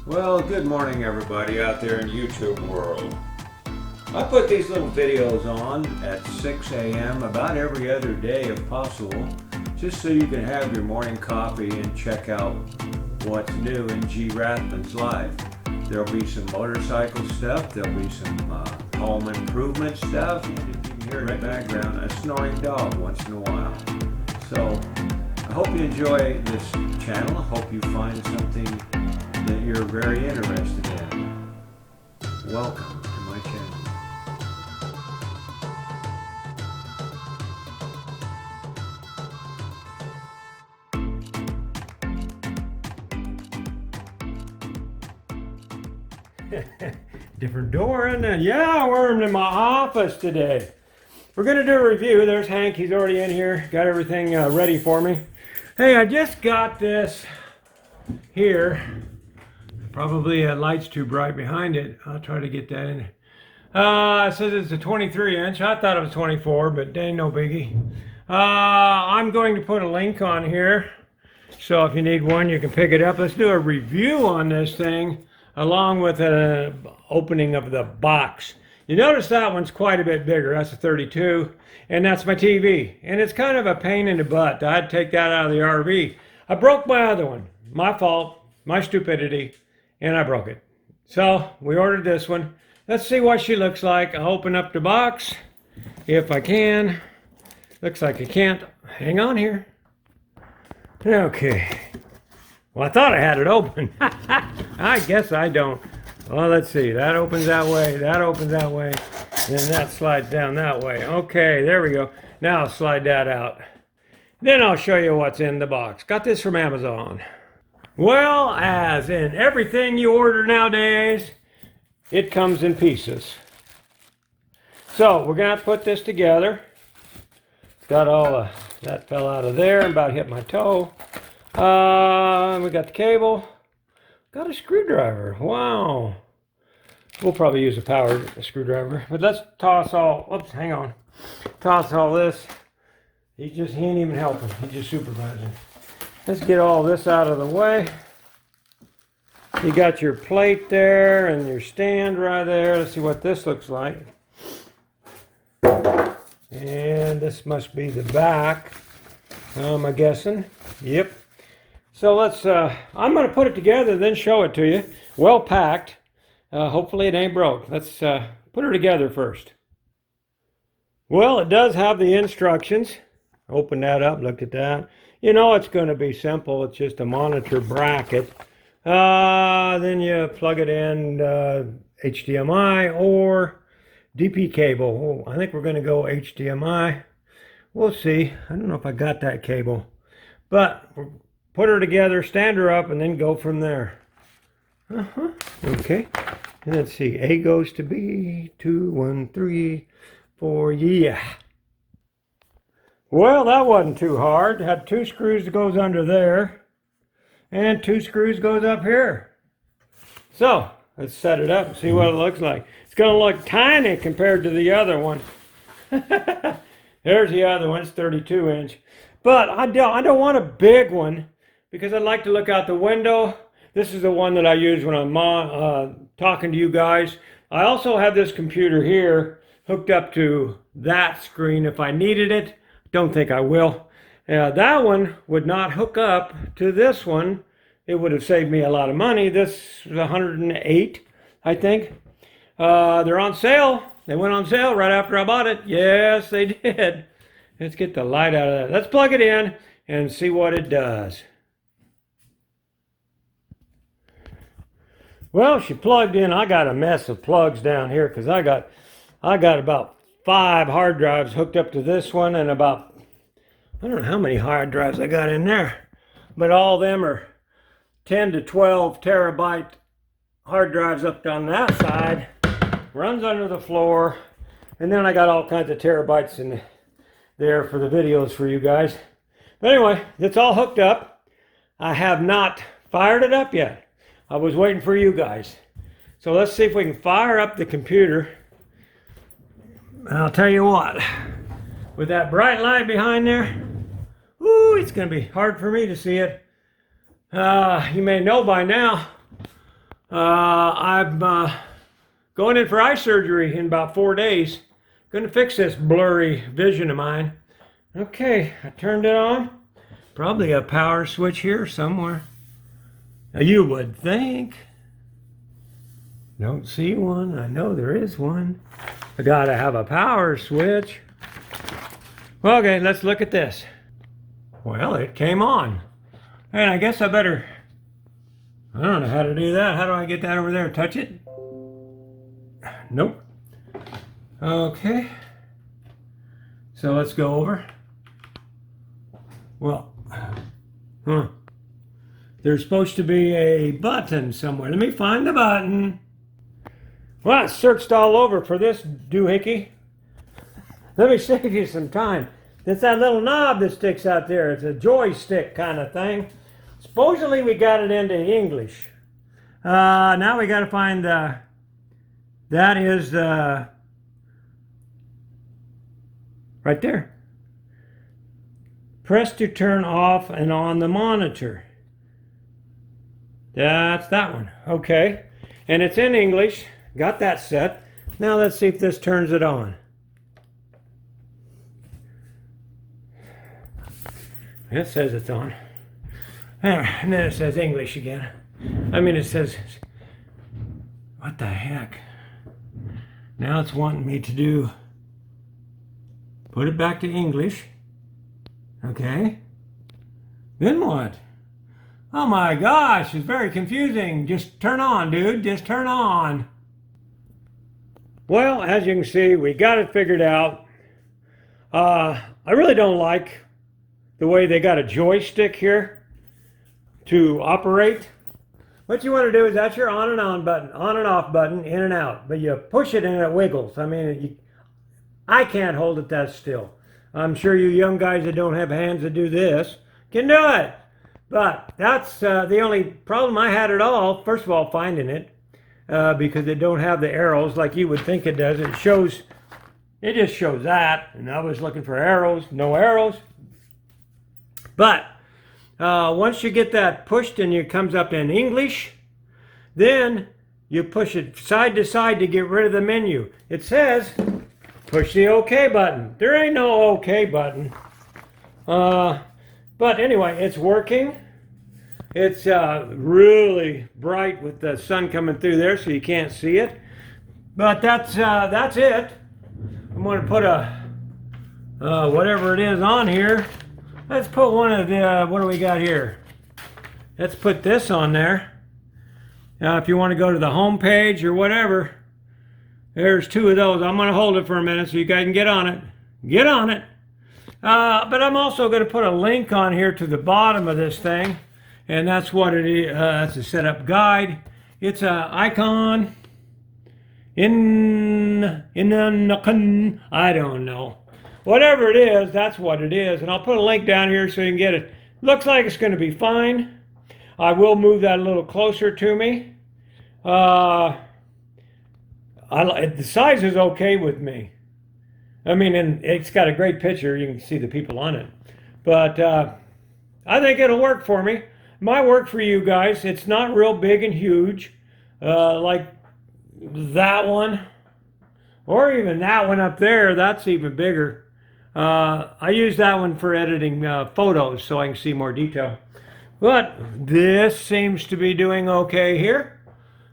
Well, good morning everybody out there in YouTube world. I put these little videos on at 6 a.m. about every other day if possible, just so you can have your morning coffee and check out what's new in G RAThbun's life. There'll be some motorcycle stuff, there'll be some home improvement stuff, and you can hear in the background a snoring dog once in a while. So, I hope you enjoy this channel. I hope you find something that you're very interested in. Welcome to my channel. Different door, isn't it? Yeah, we're in my office today. We're going to do a review. There's Hank. He's already in here. Got everything ready for me. Hey, I just got this here. Probably a light's too bright behind it. I'll try to get that in. It says it's a 23 inch. I thought it was 24, but ain't no biggie. I'm going to put a link on here. So if you need one, you can pick it up. Let's do a review on this thing along with an opening of the box. You notice that one's quite a bit bigger. That's a 32, and that's my TV. And it's kind of a pain in the butt. I had to take that out of the RV. I broke my other one. My fault, my stupidity, and I broke it. So we ordered this one. Let's see what she looks like. I'll open up the box if I can. Looks like I can't. Hang on here. Okay. Well, I thought I had it open. I guess I don't. Well, let's see. That opens that way. That opens that way. Then that slides down that way. Okay, there we go. Now I'll slide that out. Then I'll show you what's in the box. Got this from Amazon. Well, as in everything you order nowadays, it comes in pieces. So we're going to put this together. Got all that fell out of there and about hit my toe. We got the cable. Got a screwdriver. Wow. We'll probably use a powered screwdriver. But let's toss all, oops, hang on. Toss all this. He ain't even helping. He's just supervising. Let's get all this out of the way. You got your plate there and your stand right there. Let's see what this looks like. And this must be the back, I'm guessing. Yep. So let's, I'm going to put it together, then show it to you. Well packed. Hopefully it ain't broke. Let's put her together first. Well, it does have the instructions. Open that up, look at that. You know it's going to be simple. It's just a monitor bracket. Then you plug it in HDMI or DP cable. Oh, I think we're going to go HDMI. We'll see. I don't know if I got that cable. But we'll put her together, stand her up, and then go from there. Okay. And let's see. A goes to B. 2, 1, 3, 4. Yeah. Well, that wasn't too hard. Had 2 screws that goes under there. And 2 screws goes up here. So, let's set it up and see what it looks like. It's going to look tiny compared to the other one. There's the other one. It's 32 inch. But I don't want a big one because I'd like to look out the window. This is the one that I use when I'm talking to you guys. I also have this computer here hooked up to that screen if I needed it. Don't think I will. That one would not hook up to this one. It would have saved me a lot of money. This was 108, I think. They're on sale. They went on sale right after I bought it. Yes, they did. Let's get the light out of that. Let's plug it in and see what it does. Well, she plugged in. I got a mess of plugs down here because I got about 5 hard drives hooked up to this one and about, I don't know how many hard drives I got in there, but all of them are 10 to 12 terabyte hard drives up on that side. Runs under the floor, and then I got all kinds of terabytes in there for the videos for you guys. But anyway, it's all hooked up. I have not fired it up yet. I was waiting for you guys. So let's see if we can fire up the computer. I'll tell you what, with that bright light behind there, ooh, it's going to be hard for me to see it. You may know by now, I'm going in for eye surgery in about 4 days. Going to fix this blurry vision of mine. Okay, I turned it on. Probably a power switch here somewhere. Now, you would think. Don't see one. I know there is one. I gotta have a power switch. Well, okay, let's look at this. Well, it came on. And I guess I better, I don't know how to do that. How do I get that over there? Touch it? Nope. Okay. So let's go over. Well, there's supposed to be a button somewhere. Let me find the button. Well, I searched all over for this doohickey. Let me save you some time. It's that little knob that sticks out there. It's a joystick kind of thing. Supposedly we got it into English. Now we got to find the, that is the, right there. Press to turn off and on the monitor. That's that one. Okay. And it's in English. Got that set. Now let's see if this turns it on. It says it's on. And then it says English again. I mean, it says, what the heck? Now it's wanting me to do, put it back to English. Okay. Then what? Oh my gosh, it's very confusing. Just turn on, dude. Just turn on. Well, as you can see, we got it figured out. I really don't like the way they got a joystick here to operate. What you want to do is that's your on and on button, on and off button, in and out. But you push it and it wiggles. I mean, I can't hold it that still. I'm sure you young guys that don't have hands that do this can do it. But that's the only problem I had at all. First of all, finding it. Because it don't have the arrows like you would think it does. It just shows that, and I was looking for arrows, no arrows. But once you get that pushed and it comes up in English, then you push it side to side to get rid of the menu. It says, push the OK button. There ain't no OK button. But anyway, it's working. It's really bright with the sun coming through there, so you can't see it. But that's it. I'm going to put a whatever it is on here. Let's put one of the what do we got here? Let's put this on there. Now, if you want to go to the home page or whatever, there's two of those. I'm going to hold it for a minute so you guys can get on it. Get on it. But I'm also going to put a link on here to the bottom of this thing. And that's what it is. That's a setup guide. It's an icon. INNOCN. I don't know. Whatever it is, that's what it is. And I'll put a link down here so you can get it. Looks like it's going to be fine. I will move that a little closer to me. The size is okay with me. I mean, and it's got a great picture. You can see the people on it. But I think it'll work for me. Might work for you guys. It's not real big and huge like that one. Or even that one up there. That's even bigger. I use that one for editing photos so I can see more detail. But this seems to be doing okay here.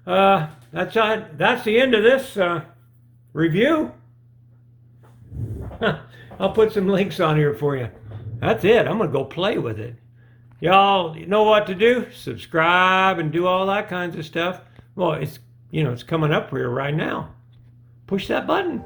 That's the end of this review. I'll put some links on here for you. That's it. I'm going to go play with it. Y'all know what to do. Subscribe and do all that kinds of stuff. Well, it's coming up here right now. Push that button.